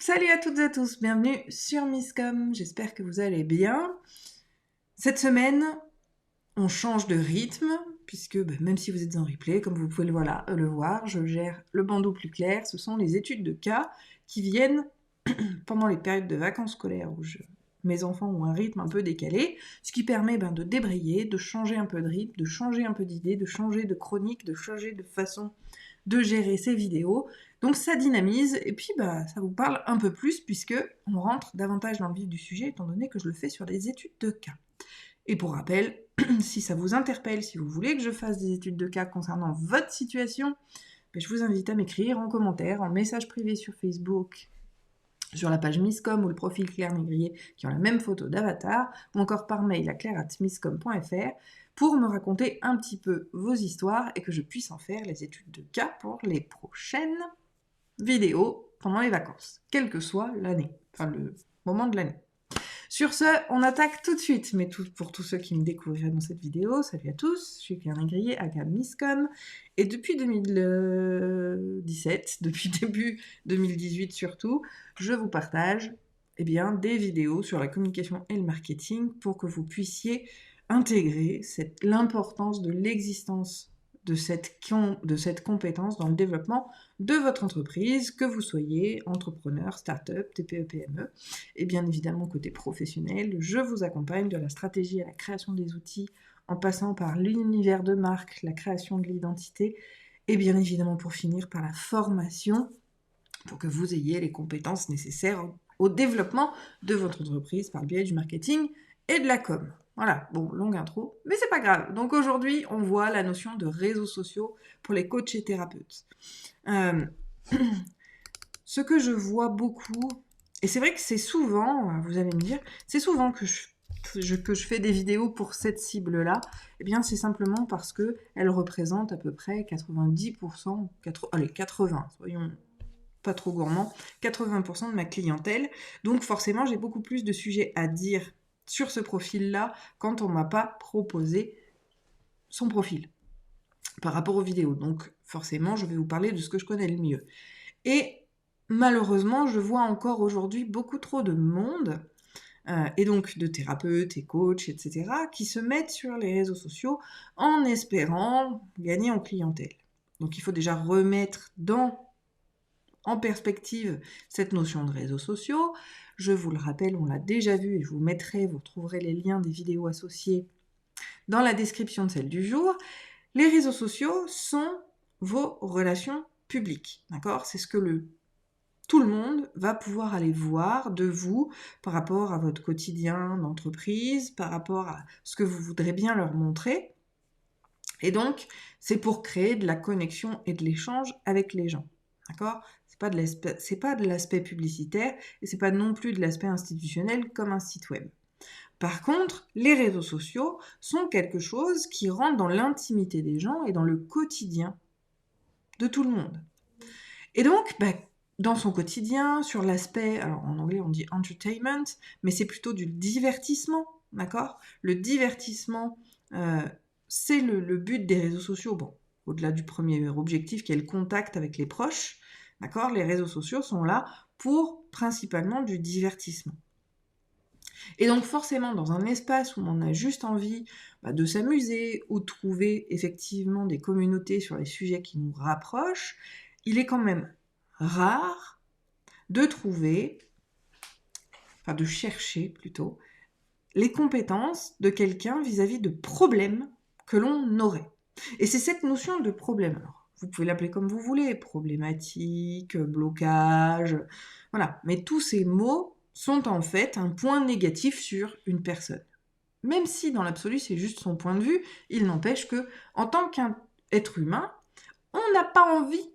Salut à toutes et à tous, bienvenue sur Misscom, j'espère que vous allez bien. Cette semaine, on change de rythme, puisque même si vous êtes en replay, comme vous pouvez le voir, je gère le bandeau plus clair. Ce sont les études de cas qui viennent pendant les périodes de vacances scolaires où mes enfants ont un rythme un peu décalé, ce qui permet de débrayer, de changer un peu de rythme, de changer un peu d'idée, de changer de chronique, de changer de façon de gérer ces vidéos. Donc ça dynamise et puis ça vous parle un peu plus puisque on rentre davantage dans le vif du sujet étant donné que je le fais sur des études de cas. Et pour rappel, si ça vous interpelle, si vous voulez que je fasse des études de cas concernant votre situation, je vous invite à m'écrire en commentaire, en message privé sur Facebook, sur la page Misscom ou le profil Claire Négrier qui ont la même photo d'avatar, ou encore par mail à claire@misscom.fr pour me raconter un petit peu vos histoires et que je puisse en faire les études de cas pour les prochaines vidéos pendant les vacances, quelle que soit l'année, enfin le moment de l'année. Sur ce, on attaque tout de suite, mais pour tous ceux qui me découvriraient dans cette vidéo, salut à tous, je suis Claire Négrier, aka Misscom, et depuis 2017, depuis début 2018 surtout, je vous partage des vidéos sur la communication et le marketing pour que vous puissiez intégrer l'importance de l'existence de cette compétence dans le développement de votre entreprise, que vous soyez entrepreneur, start-up, TPE, PME. Et bien évidemment, côté professionnel, je vous accompagne de la stratégie à la création des outils, en passant par l'univers de marque, la création de l'identité, et bien évidemment pour finir par la formation, pour que vous ayez les compétences nécessaires au développement de votre entreprise par le biais du marketing et de la com. Voilà, bon, longue intro, mais c'est pas grave. Donc aujourd'hui, on voit la notion de réseaux sociaux pour les coachs et thérapeutes. Ce que je vois beaucoup, et c'est vrai que c'est souvent, vous allez me dire, c'est souvent que je fais des vidéos pour cette cible-là, eh bien c'est simplement parce qu'elle représente à peu près 90%, 80, soyons pas trop gourmands, 80% de ma clientèle. Donc forcément, j'ai beaucoup plus de sujets à dire sur ce profil-là quand on m'a pas proposé son profil par rapport aux vidéos. Donc forcément, je vais vous parler de ce que je connais le mieux. Et malheureusement, je vois encore aujourd'hui beaucoup trop de monde, et donc de thérapeutes et coachs, etc., qui se mettent sur les réseaux sociaux en espérant gagner en clientèle. Donc il faut déjà remettre en perspective cette notion de réseaux sociaux. Je vous le rappelle, on l'a déjà vu, et je vous trouverez les liens des vidéos associées dans la description de celle du jour. Les réseaux sociaux sont vos relations publiques, d'accord ? C'est ce que tout le monde va pouvoir aller voir de vous par rapport à votre quotidien d'entreprise, par rapport à ce que vous voudrez bien leur montrer. Et donc, c'est pour créer de la connexion et de l'échange avec les gens, d'accord ? C'est pas de l'aspect publicitaire et c'est pas non plus de l'aspect institutionnel comme un site web. Par contre, les réseaux sociaux sont quelque chose qui rentre dans l'intimité des gens et dans le quotidien de tout le monde. Et donc, dans son quotidien, sur l'aspect, alors en anglais on dit entertainment, mais c'est plutôt du divertissement, d'accord ? Le divertissement, c'est le but des réseaux sociaux. Bon, au-delà du premier objectif qui est le contact avec les proches, d'accord ? Les réseaux sociaux sont là pour principalement du divertissement. Et donc forcément, dans un espace où on a juste envie de s'amuser ou de trouver effectivement des communautés sur les sujets qui nous rapprochent, il est quand même rare de de chercher plutôt, les compétences de quelqu'un vis-à-vis de problèmes que l'on aurait. Et c'est cette notion de problème. Alors, vous pouvez l'appeler comme vous voulez, problématique, blocage, voilà. Mais tous ces mots sont en fait un point négatif sur une personne. Même si dans l'absolu c'est juste son point de vue, il n'empêche que, en tant qu'être humain, on n'a pas envie,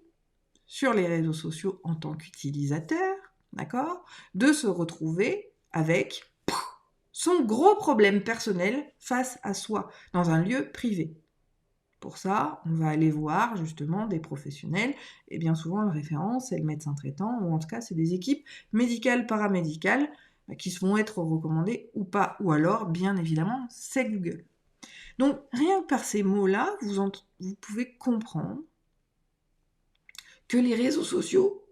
sur les réseaux sociaux en tant qu'utilisateur, d'accord, de se retrouver avec son gros problème personnel face à soi, dans un lieu privé. Pour ça, on va aller voir justement des professionnels, et bien souvent la référence, c'est le médecin traitant, ou en tout cas c'est des équipes médicales, paramédicales, qui vont être recommandées ou pas, ou alors, bien évidemment, c'est Google. Donc, rien que par ces mots-là, vous pouvez comprendre que les réseaux sociaux,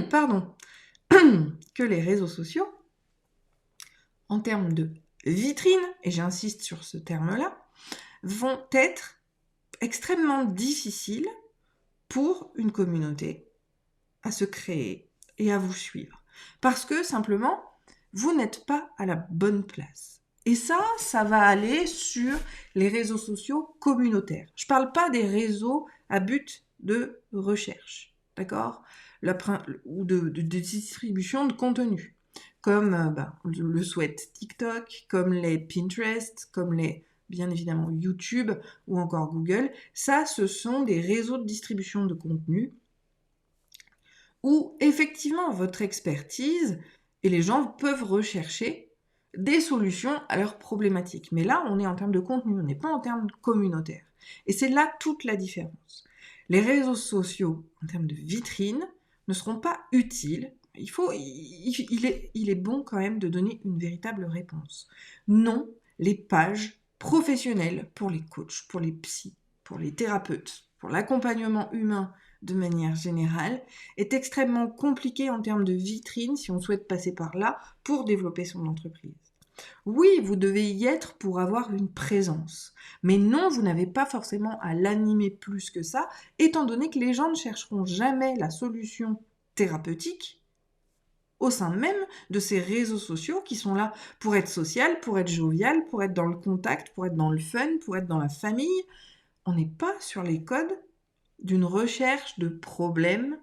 pardon, que les réseaux sociaux, en termes de vitrine, et j'insiste sur ce terme-là, vont être extrêmement difficiles pour une communauté à se créer et à vous suivre. Parce que simplement, vous n'êtes pas à la bonne place. Et ça va aller sur les réseaux sociaux communautaires. Je ne parle pas des réseaux à but de recherche, d'accord, ou de distribution de contenu, comme le souhaite TikTok, comme les Pinterest, comme les, bien évidemment, YouTube ou encore Google. Ça, ce sont des réseaux de distribution de contenu où effectivement votre expertise et les gens peuvent rechercher des solutions à leurs problématiques. Mais là, on est en termes de contenu, on n'est pas en termes communautaires. Et c'est là toute la différence. Les réseaux sociaux, en termes de vitrine, ne seront pas utiles. Il est bon quand même de donner une véritable réponse. Non, les pages professionnelles pour les coachs, pour les psys, pour les thérapeutes, pour l'accompagnement humain de manière générale, est extrêmement compliqué en termes de vitrine si on souhaite passer par là pour développer son entreprise. Oui, vous devez y être pour avoir une présence. Mais non, vous n'avez pas forcément à l'animer plus que ça, étant donné que les gens ne chercheront jamais la solution thérapeutique au sein même de ces réseaux sociaux qui sont là pour être social, pour être jovial, pour être dans le contact, pour être dans le fun, pour être dans la famille. On n'est pas sur les codes d'une recherche de problèmes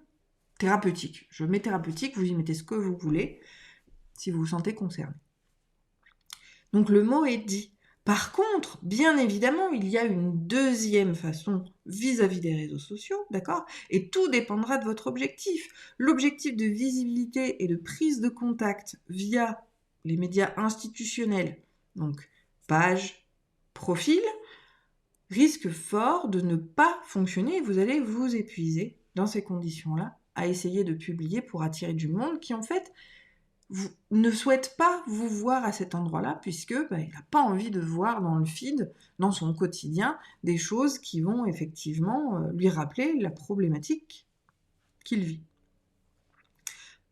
thérapeutiques. Je mets thérapeutique, vous y mettez ce que vous voulez, si vous vous sentez concerné. Donc le mot est dit. Par contre, bien évidemment, il y a une deuxième façon vis-à-vis des réseaux sociaux, d'accord ? Et tout dépendra de votre objectif. L'objectif de visibilité et de prise de contact via les médias institutionnels, donc page, profil, risque fort de ne pas fonctionner et vous allez vous épuiser dans ces conditions-là à essayer de publier pour attirer du monde qui en fait ne souhaite pas vous voir à cet endroit-là puisque il n'a pas envie de voir dans le feed, dans son quotidien, des choses qui vont effectivement lui rappeler la problématique qu'il vit.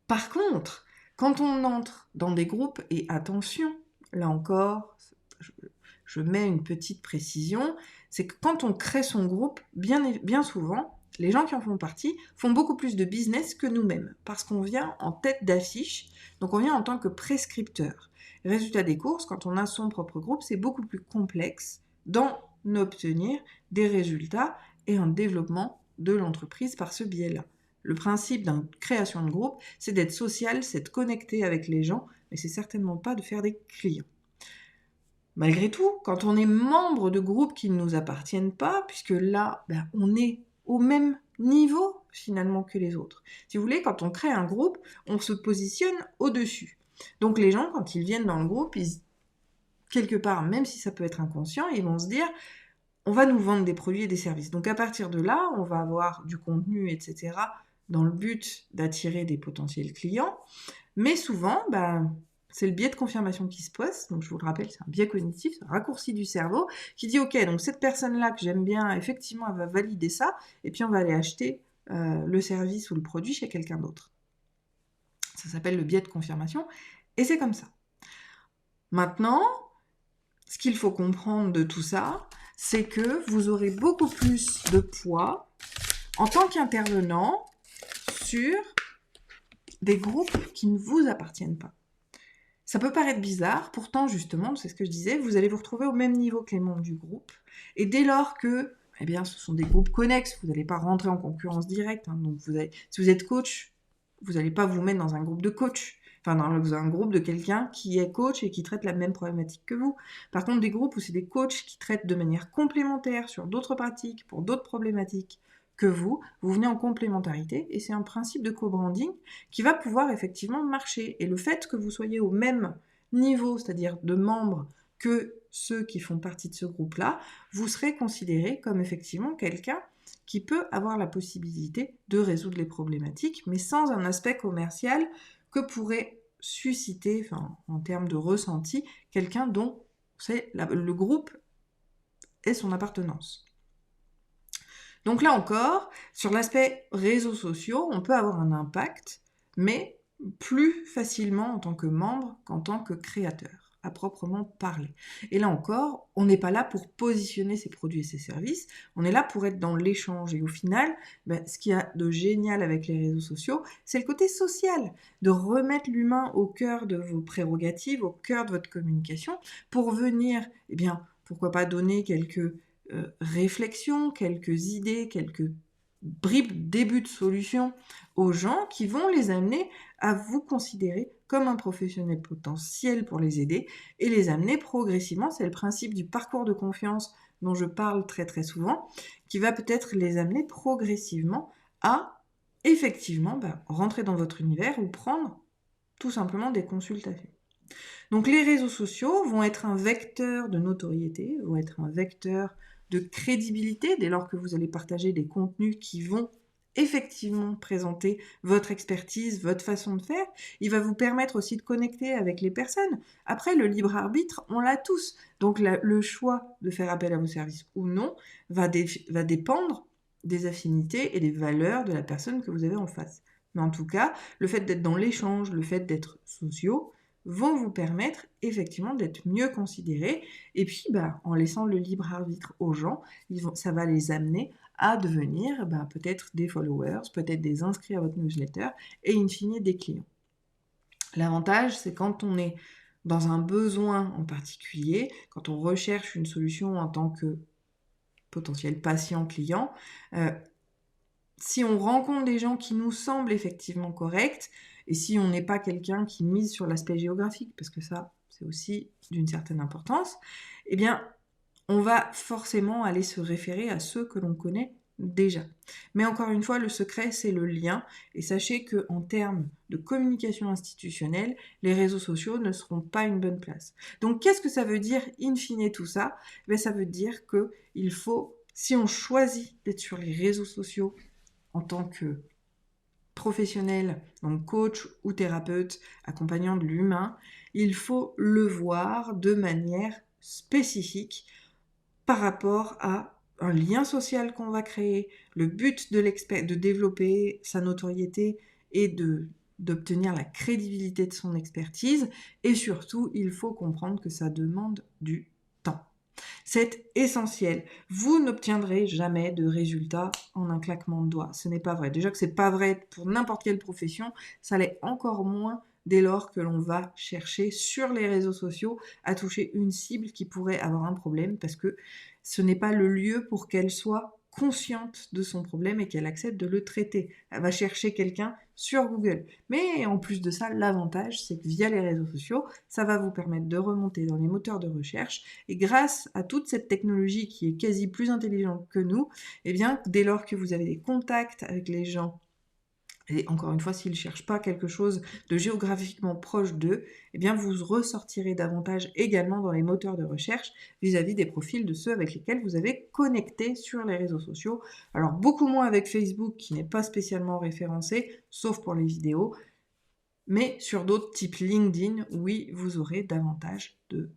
Par contre, quand on entre dans des groupes, et attention, là encore, je mets une petite précision, c'est que quand on crée son groupe, bien souvent, les gens qui en font partie font beaucoup plus de business que nous-mêmes, parce qu'on vient en tête d'affiche, donc on vient en tant que prescripteur. Résultat des courses, quand on a son propre groupe, c'est beaucoup plus complexe d'en obtenir des résultats et un développement de l'entreprise par ce biais-là. Le principe d'une création de groupe, c'est d'être social, c'est de connecter avec les gens, mais c'est certainement pas de faire des clients. Malgré tout, quand on est membre de groupes qui ne nous appartiennent pas, puisque là, on est au même niveau finalement que les autres. Si vous voulez, quand on crée un groupe, on se positionne au-dessus. Donc les gens, quand ils viennent dans le groupe, quelque part, même si ça peut être inconscient, ils vont se dire on va nous vendre des produits et des services. Donc à partir de là, on va avoir du contenu, etc., dans le but d'attirer des potentiels clients. Mais souvent, c'est le biais de confirmation qui se pose. Donc je vous le rappelle, c'est un biais cognitif, c'est un raccourci du cerveau qui dit ok, donc cette personne-là que j'aime bien, effectivement, elle va valider ça, et puis on va aller acheter le service ou le produit chez quelqu'un d'autre. Ça s'appelle le biais de confirmation, et c'est comme ça. Maintenant, ce qu'il faut comprendre de tout ça, c'est que vous aurez beaucoup plus de poids en tant qu'intervenant sur des groupes qui ne vous appartiennent pas. Ça peut paraître bizarre, pourtant justement, c'est ce que je disais, vous allez vous retrouver au même niveau que les membres du groupe, et dès lors que, ce sont des groupes connexes, vous n'allez pas rentrer en concurrence directe, donc si vous êtes coach, vous n'allez pas vous mettre dans un groupe de coach, dans un groupe de quelqu'un qui est coach et qui traite la même problématique que vous. Par contre, des groupes où c'est des coachs qui traitent de manière complémentaire sur d'autres pratiques, pour d'autres problématiques que vous venez en complémentarité, et c'est un principe de co-branding qui va pouvoir effectivement marcher. Et le fait que vous soyez au même niveau, c'est-à-dire de membres que ceux qui font partie de ce groupe-là, vous serez considéré comme effectivement quelqu'un qui peut avoir la possibilité de résoudre les problématiques, mais sans un aspect commercial que pourrait susciter, en termes de ressenti, quelqu'un dont le groupe est son appartenance. Donc là encore, sur l'aspect réseaux sociaux, on peut avoir un impact, mais plus facilement en tant que membre qu'en tant que créateur, à proprement parler. Et là encore, on n'est pas là pour positionner ses produits et ses services, on est là pour être dans l'échange. Et au final, ce qu'il y a de génial avec les réseaux sociaux, c'est le côté social, de remettre l'humain au cœur de vos prérogatives, au cœur de votre communication, pour venir, pourquoi pas donner quelques réflexions, quelques idées, quelques bribes, débuts de solutions aux gens qui vont les amener à vous considérer comme un professionnel potentiel pour les aider et les amener progressivement. C'est le principe du parcours de confiance dont je parle très très souvent, qui va peut-être les amener progressivement à effectivement rentrer dans votre univers ou prendre tout simplement des consultations. Donc les réseaux sociaux vont être un vecteur de notoriété, vont être un vecteur de crédibilité dès lors que vous allez partager des contenus qui vont effectivement présenter votre expertise, votre façon de faire. Il va vous permettre aussi de connecter avec les personnes. Après, le libre arbitre, on l'a tous. Donc le choix de faire appel à vos services ou non va dépendre des affinités et des valeurs de la personne que vous avez en face. Mais en tout cas, le fait d'être dans l'échange, le fait d'être sociaux, vont vous permettre effectivement d'être mieux considérés. Et puis, en laissant le libre arbitre aux gens, ça va les amener à devenir peut-être des followers, peut-être des inscrits à votre newsletter et in fine des clients. L'avantage, c'est quand on est dans un besoin en particulier, quand on recherche une solution en tant que potentiel patient-client, si on rencontre des gens qui nous semblent effectivement corrects, et si on n'est pas quelqu'un qui mise sur l'aspect géographique, parce que ça, c'est aussi d'une certaine importance, on va forcément aller se référer à ceux que l'on connaît déjà. Mais encore une fois, le secret, c'est le lien. Et sachez qu'en termes de communication institutionnelle, les réseaux sociaux ne seront pas une bonne place. Donc, qu'est-ce que ça veut dire, in fine, tout ça ? Ça veut dire qu'il faut, si on choisit d'être sur les réseaux sociaux en tant que professionnel, donc coach ou thérapeute accompagnant de l'humain, il faut le voir de manière spécifique par rapport à un lien social qu'on va créer, le but de développer sa notoriété et d'obtenir la crédibilité de son expertise, et surtout, il faut comprendre que ça demande du temps. C'est essentiel. Vous n'obtiendrez jamais de résultats en un claquement de doigts. Ce n'est pas vrai. Déjà que c'est pas vrai pour n'importe quelle profession, ça l'est encore moins dès lors que l'on va chercher sur les réseaux sociaux à toucher une cible qui pourrait avoir un problème, parce que ce n'est pas le lieu pour qu'elle soit consciente de son problème et qu'elle accepte de le traiter. Elle va chercher quelqu'un sur Google. Mais en plus de ça, l'avantage, c'est que via les réseaux sociaux, ça va vous permettre de remonter dans les moteurs de recherche. Et grâce à toute cette technologie qui est quasi plus intelligente que nous, dès lors que vous avez des contacts avec les gens, et encore une fois, s'ils ne cherchent pas quelque chose de géographiquement proche d'eux, vous ressortirez davantage également dans les moteurs de recherche vis-à-vis des profils de ceux avec lesquels vous avez connecté sur les réseaux sociaux. Alors beaucoup moins avec Facebook qui n'est pas spécialement référencé, sauf pour les vidéos, mais sur d'autres types LinkedIn, oui, vous aurez davantage de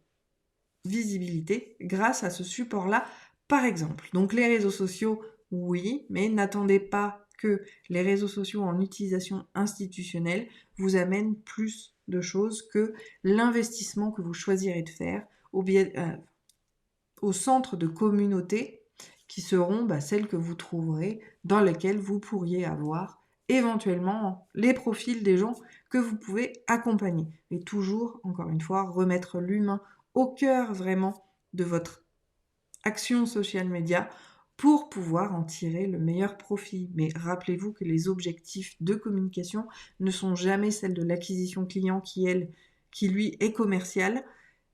visibilité grâce à ce support-là, par exemple. Donc les réseaux sociaux, oui, mais n'attendez pas que les réseaux sociaux en utilisation institutionnelle vous amènent plus de choses que l'investissement que vous choisirez de faire au centre de communautés qui seront celles que vous trouverez, dans lesquelles vous pourriez avoir éventuellement les profils des gens que vous pouvez accompagner. Mais toujours, encore une fois, remettre l'humain au cœur vraiment de votre action social media pour pouvoir en tirer le meilleur profit. Mais rappelez-vous que les objectifs de communication ne sont jamais celles de l'acquisition client qui lui est commerciale,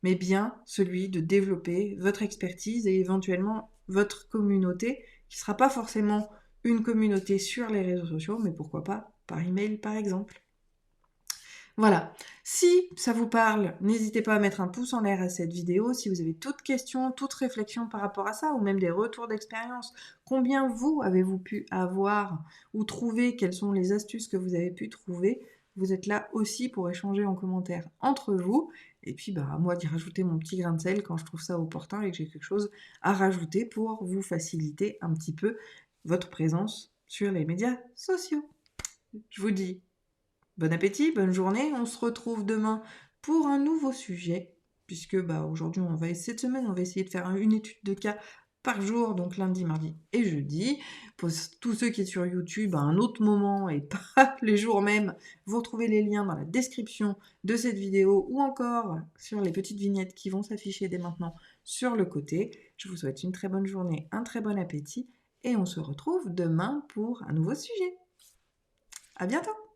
mais bien celui de développer votre expertise et éventuellement votre communauté, qui ne sera pas forcément une communauté sur les réseaux sociaux, mais pourquoi pas par email par exemple. Voilà, si ça vous parle, n'hésitez pas à mettre un pouce en l'air à cette vidéo. Si vous avez toute question, toute réflexion par rapport à ça, ou même des retours d'expérience, combien vous avez-vous pu avoir ou trouver, quelles sont les astuces que vous avez pu trouver, vous êtes là aussi pour échanger en commentaire entre vous. Et puis à moi d'y rajouter mon petit grain de sel quand je trouve ça opportun et que j'ai quelque chose à rajouter pour vous faciliter un petit peu votre présence sur les médias sociaux. Je vous dis Bon appétit, bonne journée. On se retrouve demain pour un nouveau sujet, puisque aujourd'hui, cette semaine, on va essayer de faire une étude de cas par jour, donc lundi, mardi et jeudi. Pour tous ceux qui sont sur YouTube à un autre moment et pas les jours même, vous retrouvez les liens dans la description de cette vidéo ou encore sur les petites vignettes qui vont s'afficher dès maintenant sur le côté. Je vous souhaite une très bonne journée, un très bon appétit et on se retrouve demain pour un nouveau sujet. À bientôt!